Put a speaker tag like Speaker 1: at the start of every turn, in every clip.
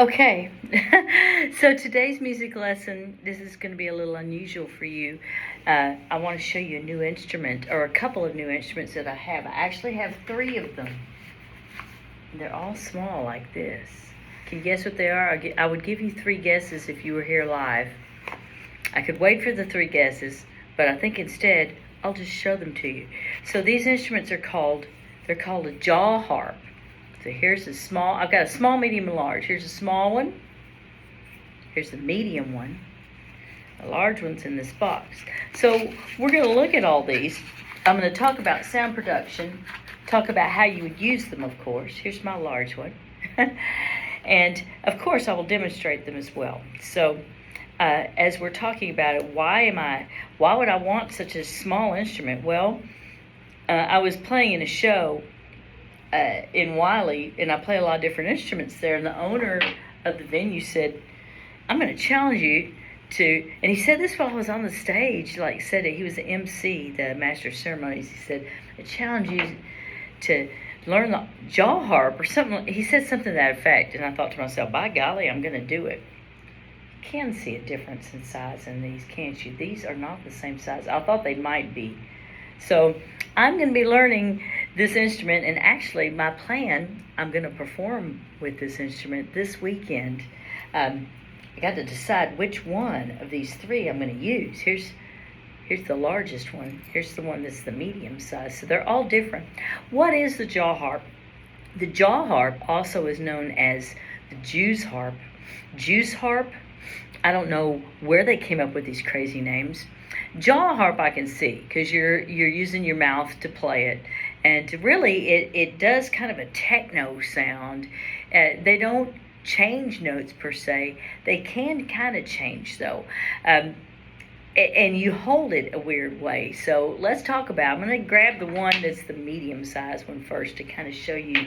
Speaker 1: Okay, so today's music lesson, this is going to be a little unusual for you. I want to show you a new instrument, or a couple of new instruments that I have. I actually have three of them. They're all small like this. Can you guess what they are? I would give you three guesses if you were here live. I could wait for the three guesses, but I think instead I'll just show them to you. So these instruments they're called a jaw harp. So here's a small, I've got a small, medium, and large. Here's a small one. Here's the medium one. The large one's in this box. So we're going to look at all these. I'm going to talk about sound production, talk about how you would use them, of course. Here's my large one. And, of course, I will demonstrate them as well. So as we're talking about it, why would I want such a small instrument? Well, I was playing in a show in Wiley, and I play a lot of different instruments there, and the owner of the venue said, I'm going to challenge you to, and he said this while I was on the stage, said it, he was the MC, the Master of Ceremonies, he said, I challenge you to learn the jaw harp, or something, he said something to that effect, and I thought to myself, by golly, I'm going to do it. You can see a difference in size in these, can't you? These are not the same size. I thought they might be. So I'm going to be learning this instrument, and actually my plan, I'm going to perform with this instrument this weekend. I got to decide which one of these three I'm going to use. Here's the largest one. Here's the one that's the medium size. So they're all different. What is the jaw harp? The jaw harp also is known as the Jew's harp. Jew's harp, I don't know where they came up with these crazy names. Jaw harp I can see, because you're using your mouth to play it, and really it does kind of a techno sound. They don't change notes per se. They can kind of change though, and you hold it a weird way. So let's talk about, I'm going to grab the one that's the medium size one first to kind of show you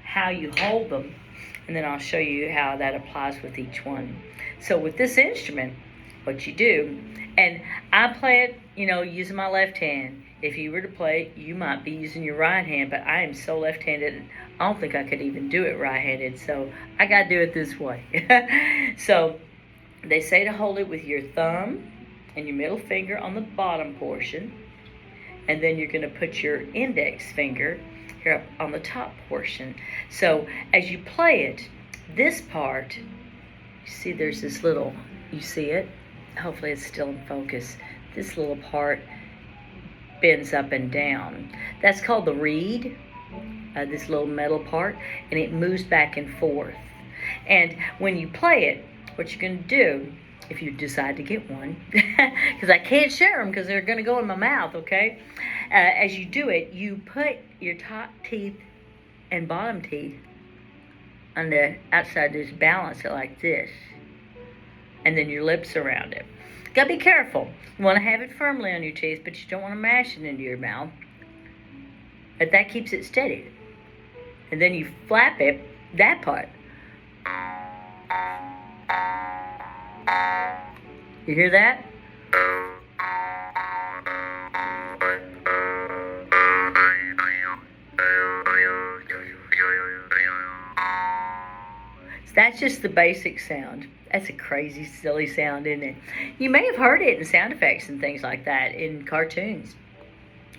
Speaker 1: how you hold them, and then I'll show you how that applies with each one. So with this instrument, what you do, and I play it, using my left hand. If you were to play it, you might be using your right hand, but I am so left-handed, I don't think I could even do it right-handed, so I got to do it this way. So they say to hold it with your thumb and your middle finger on the bottom portion, and then you're going to put your index finger here up on the top portion. So as you play it, this part, you see there's this little, you see it? Hopefully it's still in focus. This little part bends up and down. That's called the reed, this little metal part, and it moves back and forth. And when you play it, what you're going to do, if you decide to get one, because I can't share them because they're going to go in my mouth, okay? As you do it, you put your top teeth and bottom teeth on the outside, just balance it like this, and then your lips around it. Gotta be careful. You want to have it firmly on your teeth, but you don't want to mash it into your mouth. But that keeps it steady. And then you flap it, that part. You hear that? That's just the basic sound. That's a crazy, silly sound, isn't it? You may have heard it in sound effects and things like that in cartoons.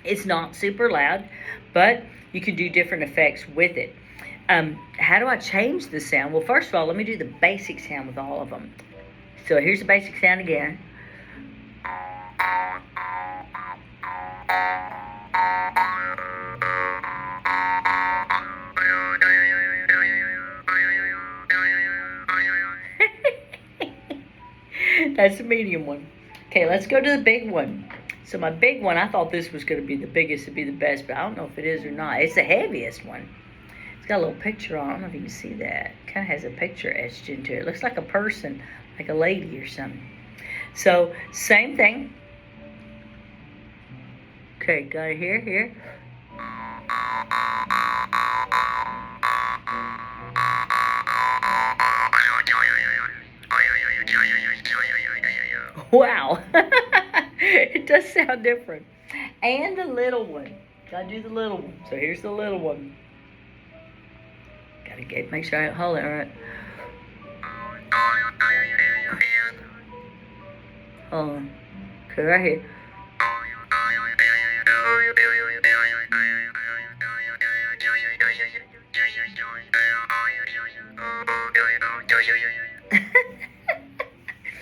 Speaker 1: It's not super loud, but you can do different effects with it. How do I change the sound? Well, first of all, let me do the basic sound with all of them. So here's the basic sound again. That's the medium one. Okay, let's go to the big one. So my big one, I thought this was going to be the biggest to be the best, but I don't know if it is or not. It's the heaviest one. It's got a little picture on. I don't know if you can see that. It kind of has a picture etched into it. It looks like a person, like a lady or something. So, same thing. Okay, got it here. Wow. It does sound different. And the little one. Gotta do the little one. So here's the little one. Gotta make sure I hold it right. Okay, right here.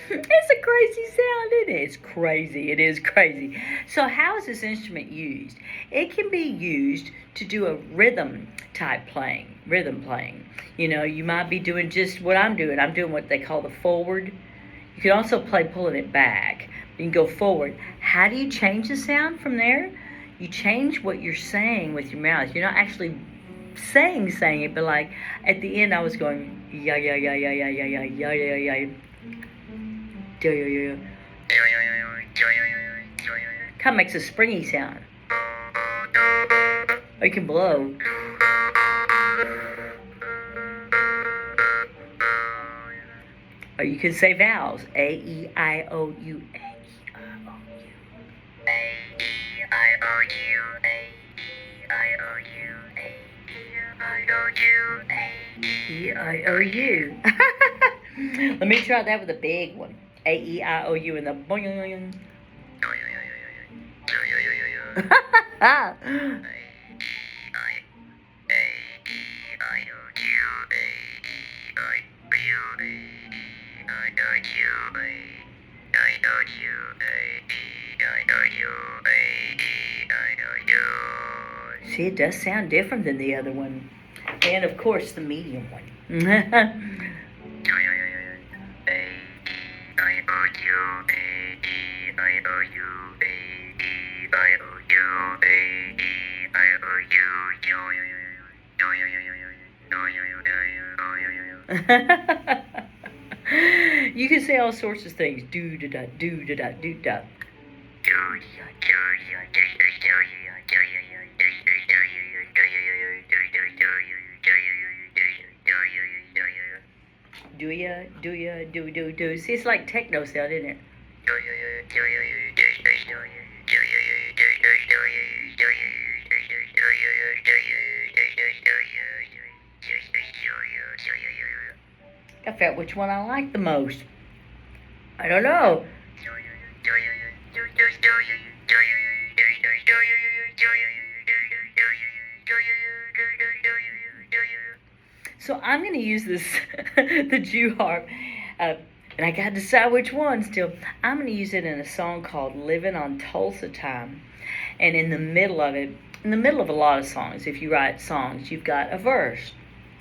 Speaker 1: It's a crazy sound, isn't it? It's crazy. It is crazy. So, how is this instrument used? It can be used to do a rhythm type playing, rhythm playing. You know, you might be doing just what I'm doing. I'm doing what they call the forward. You can also play pulling it back. You can go forward. How do you change the sound from there? You change what you're saying with your mouth. You're not actually saying it, but like at the end, I was going yeah yeah yeah yeah yeah yeah yeah yeah yeah yeah yeah yeah. Kind of makes a springy sound. Or you can blow. Or you can say vowels. A E I O U. E-I-O-U. Let me try that with a big one. A-E-I-O-U and the boing. See, it does sound different than the other one. And of course, the medium one. You can say all sorts of things. Do da da do da da do da. Do ya, do ya, do. See, it's like techno sound, isn't it? I felt which one I like the most. I don't know. So I'm going to use this, the Jew harp, and I got to decide which one still. I'm going to use it in a song called Living on Tulsa Time. And in the middle of it, in the middle of a lot of songs, if you write songs, you've got a verse,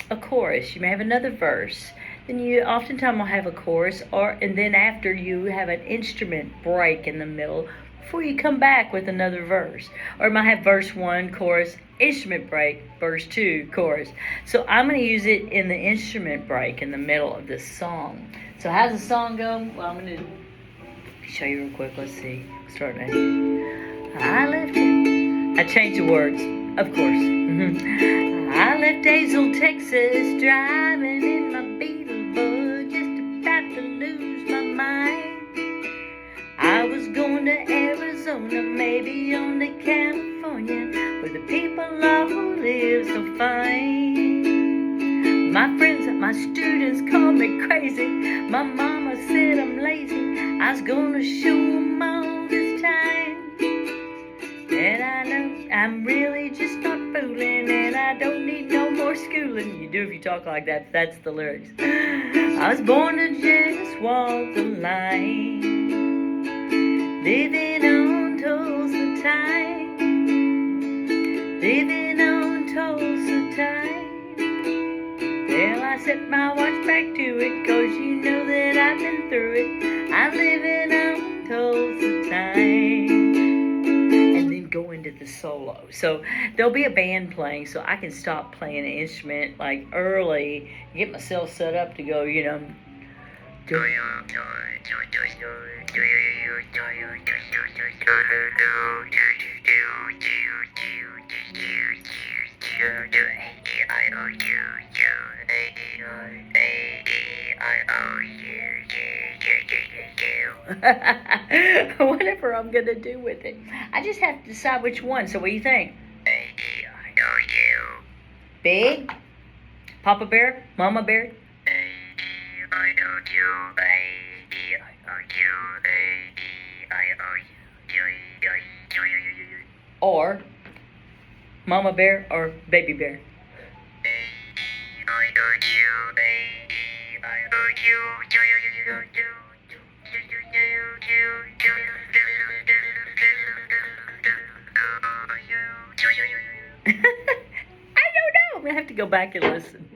Speaker 1: a chorus, you may have another verse. Then you oftentimes will have a chorus, and then after you have an instrument break in the middle before you come back with another verse. Or it might have verse 1, chorus, instrument break, verse 2, chorus. So I'm going to use it in the instrument break in the middle of this song. So how's the song go? Well, I'm going to show you real quick. Let's see. Start now. I changed the words, of course. I left Hazel, Texas, driving in my Beetle just about to lose my mind. I was going to Arizona, maybe on to California, where the people all live so fine. My friends and my students call me crazy. My mama said I'm lazy. I was gonna show them all this time. And I know I'm really just not fooling, and I don't need no more schooling. You do if you talk like that, that's the lyrics. I was born to just walk the line, living on Tulsa time, living on Tulsa time. Well, I set my watch back to it, 'cause you know that I've been through it. I'm living on Tulsa time. And then go into the solo. So there'll be a band playing, so I can stop playing an instrument like early, get myself set up to go, you know. Whatever I'm gonna do with it. I just have to decide which one. So what do you think? Big? Papa Bear? Mama Bear? Or Mama Bear or Baby Bear. I don't know. I'm going to have to go back and listen.